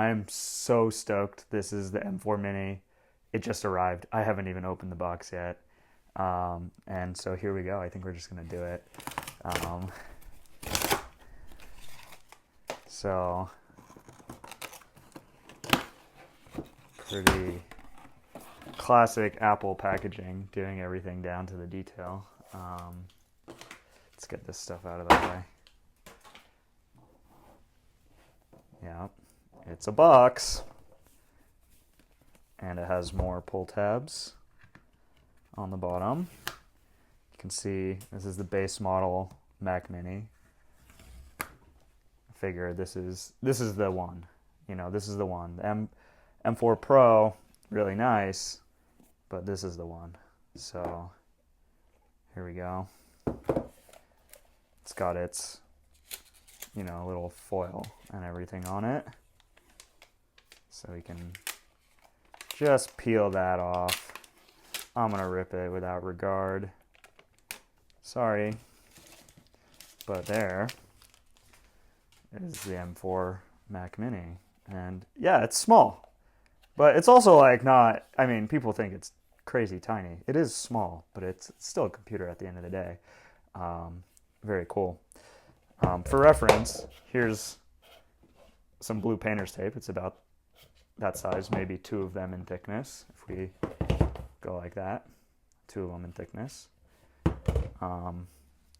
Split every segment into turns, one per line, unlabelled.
I'm so stoked. This is the M4 Mini. It just arrived. I haven't even opened the box yet. And so here we go. I think we're just going to do it. Um, so, pretty classic Apple packaging, doing everything down to the detail. Let's get this stuff out of the way. Yeah, it's a box. And it has more pull tabs on the bottom. You can see this is the base model Mac Mini. I figure this is the one. You know, this is the one. The M4 Pro, really nice, but this is the one. So here we go. It's got its, little foil and everything on it. So we can just peel that off. I'm gonna rip it without regard. Sorry. But there is the M4 Mac Mini. And yeah, it's small. But it's also people think it's crazy tiny. It is small, but it's still a computer at the end of the day. Very cool. For reference, here's some blue painter's tape. It's about that size, maybe two of them in thickness, if we go like that. Two of them in thickness.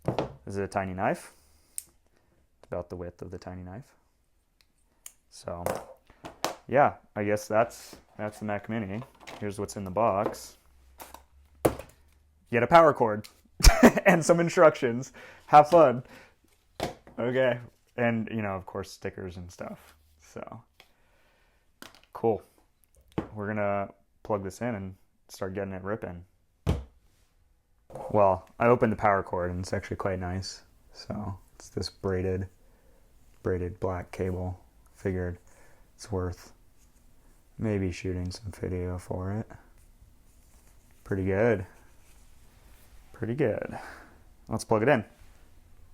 This is a tiny knife. It's about the width of the tiny knife. So, yeah, I guess that's the Mac Mini. Here's what's in the box. You get a power cord and some instructions. Have fun. Okay. And, of course, stickers and stuff. So, cool. We're going to plug this in and start getting it ripping. Well, I opened the power cord and it's actually quite nice. So, it's this braided black cable. Figured it's worth maybe shooting some video for it. Pretty good. Let's plug it in.